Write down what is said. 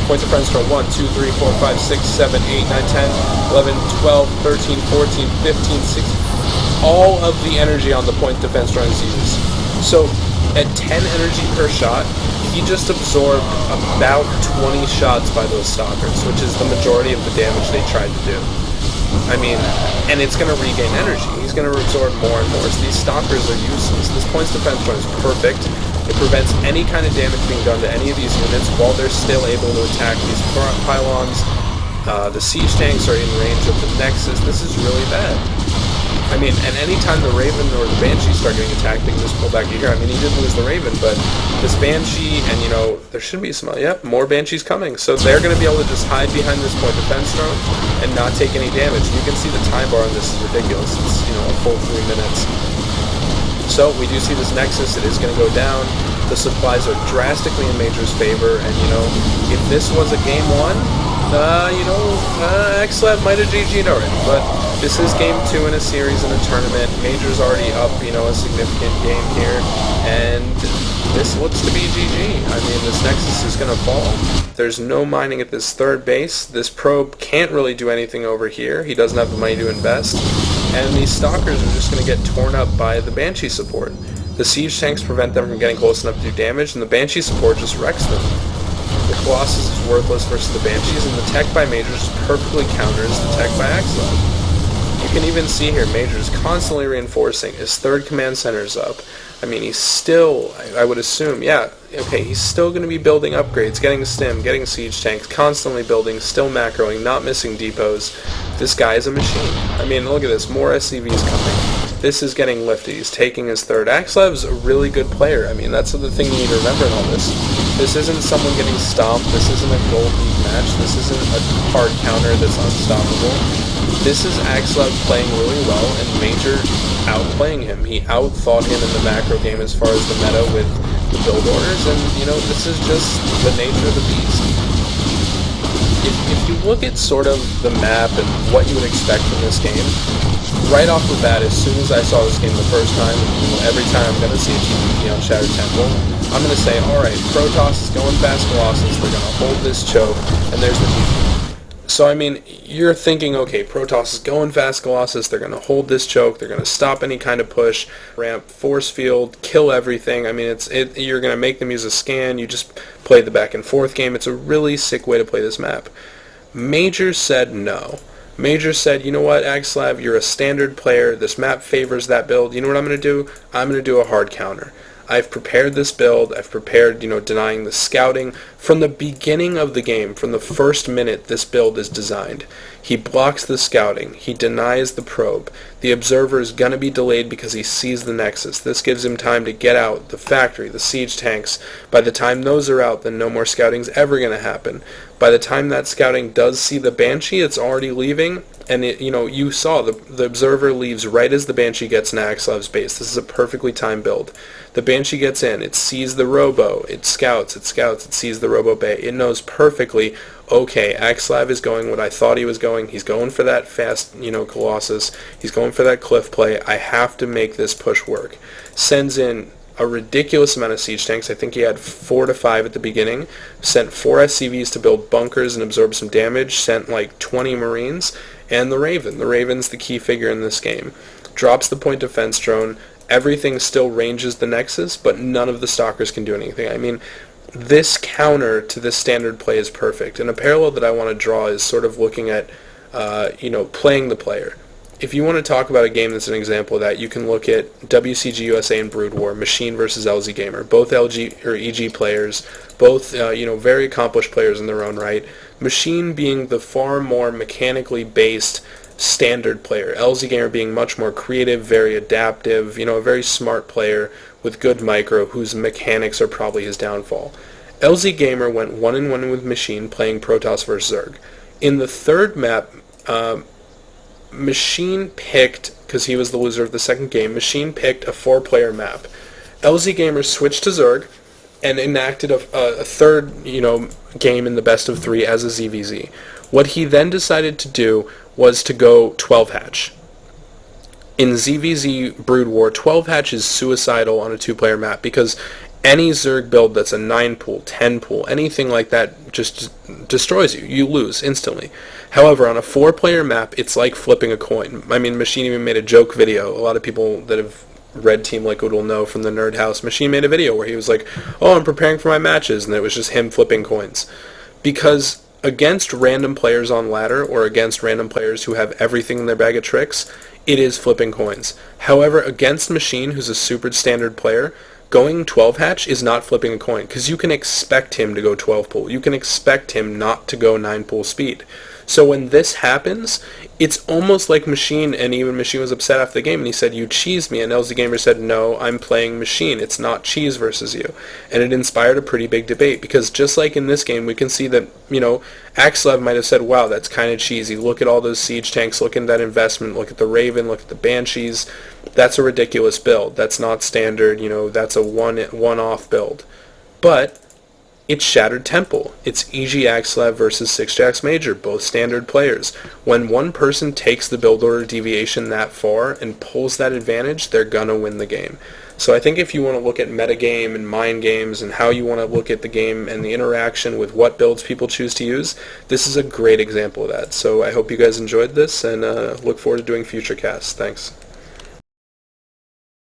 Points of friends from 1, 2, 3, 4, 5, 6, 7, 8, 9, 10, 11, 12, 13, 14, 15, 16. All of the energy on the point defense run is used. So at 10 energy per shot, he just absorbed about 20 shots by those stalkers, which is the majority of the damage they tried to do. I mean, and it's going to regain energy. He's going to absorb more and more. So these stalkers are useless. This points defense run is perfect. It prevents any kind of damage being done to any of these units while they're still able to attack these pylons. The siege tanks are in range of the Nexus. This is really bad. I mean, and anytime the Raven or the Banshee start getting attacked, they can just pull back here. I mean, he did lose the Raven, but this Banshee, and you know, there should be some, yep, more Banshees coming. So they're going to be able to just hide behind this point defense drone and not take any damage. You can see the time bar on this is ridiculous. It's, you know, a full 3 minutes. So we do see this Nexus, it is going to go down. The supplies are drastically in Major's favor, and you know, if this was a game 1, EGAxslav might have GG'd already, but this is game 2 in a series in a tournament. Major's already up, you know, a significant game here, and this looks to be GG. I mean, this Nexus is going to fall. There's no mining at this third base. This probe can't really do anything over here. He doesn't have the money to invest. And these stalkers are just going to get torn up by the Banshee support. The siege tanks prevent them from getting close enough to do damage, and the Banshee support just wrecks them. The Colossus is worthless versus the Banshees, and the tech by Major just perfectly counters the tech by EGAxslav. You can even see here, Major is constantly reinforcing. His third command center is up. I mean, he's still, I would assume, yeah, okay, he's still going to be building upgrades, getting stim, getting siege tanks, constantly building, still macroing, not missing depots. This guy is a machine. I mean, look at this, more SCVs coming. This is getting lifted. He's taking his third. EGAxslav's a really good player. I mean, that's the thing you need to remember in all this. This isn't someone getting stomped. This isn't a gold league match. This isn't a hard counter that's unstoppable. This is EGAxslav playing really well, and Major outplaying him. He outthought him in the macro game as far as the meta with the build orders, and, you know, this is just the nature of the beast. If you look at sort of the map and what you would expect from this game, right off the bat, as soon as I saw this game the first time, every time I'm going to see a TvP on Shattered Temple, I'm going to say, alright, Protoss is going fast Colossus, they're going to hold this choke, and there's the TvP. So, I mean, you're thinking, okay, Protoss is going fast Colossus, they're going to hold this choke, they're going to stop any kind of push, ramp, force field, kill everything. I mean, you're going to make them use a scan, you just play the back and forth game. It's a really sick way to play this map. Major said no. Major said, you know what, EGAxslav, you're a standard player, this map favors that build, you know what I'm going to do? I'm going to do a hard counter. I've prepared this build, I've prepared, you know, denying the scouting. From the beginning of the game, from the first minute this build is designed, he blocks the scouting, he denies the probe. The observer is going to be delayed because he sees the Nexus. This gives him time to get out the factory, the siege tanks. By the time those are out, then no more scouting's ever going to happen. By the time that scouting does see the Banshee, it's already leaving, and you know, you saw the observer leaves right as the Banshee gets in EGAxslav's base. This is a perfectly timed build. The Banshee gets in, it sees the robo, it scouts, it sees the robo bay. It knows perfectly, okay, EGAxslav is going what I thought he was going. He's going for that fast, you know, Colossus. He's going for that cliff play. I have to make this push work. Sends in a ridiculous amount of siege tanks. I think he had 4 to 5 at the beginning. Sent 4 SCVs to build bunkers and absorb some damage. Sent like 20 Marines. And the Raven. The Raven's the key figure in this game. Drops the point defense drone. Everything still ranges the Nexus, but none of the stalkers can do anything. I mean, this counter to this standard play is perfect. And a parallel that I want to draw is sort of looking at, you know, playing the player. If you want to talk about a game that's an example of that, you can look at WCG USA and Brood War, Machine versus LZ Gamer. Both LG or EG players, both you know, very accomplished players in their own right. Machine being the far more mechanically based standard player. LZ Gamer being much more creative, very adaptive, you know, a very smart player with good micro, whose mechanics are probably his downfall. LZ Gamer went 1-1 with Machine, playing Protoss versus Zerg. In the third map, Machine picked, because he was the loser of the second game, Machine picked a 4-player map. LZ Gamer switched to Zerg and enacted a third, you know, game in the best of 3 as a ZVZ. What he then decided to do was to go 12 hatch. In ZVZ Brood War, 12 hatch is suicidal on a 2-player map because Any Zerg build that's a 9 pool, 10 pool, anything like that just destroys you. You lose instantly. However, on a 4-player map, it's like flipping a coin. I mean, Machine even made a joke video. A lot of people that have read Team Liquid will know from the Nerd House. Machine made a video where he was like, oh, I'm preparing for my matches, and it was just him flipping coins. Because against random players on ladder, or against random players who have everything in their bag of tricks, it is flipping coins. However, against Machine, who's a super standard player, going 12 hatch is not flipping a coin, because you can expect him to go 12 pool. You can expect him not to go 9 pool speed. So when this happens, it's almost like Machine, and even Machine was upset after the game, and he said, you cheesed me, and LZ Gamer said, no, I'm playing Machine, it's not cheese versus you. And it inspired a pretty big debate, because just like in this game, we can see that, EGAxslav might have said, wow, that's kind of cheesy, look at all those siege tanks, look at that investment, look at the Raven, look at the Banshees, that's a ridiculous build, that's not standard, that's a one-off build. But it's shattered Temple. It's EGAxslav versus sixjax.MajOr, both standard players. When one person takes the build order deviation that far and pulls that advantage, they're gonna win the game. So I think if you want to look at metagame and mind games and how you want to look at the game and the interaction with what builds people choose to use, this is a great example of that. So I hope you guys enjoyed this, and look forward to doing future casts. Thanks.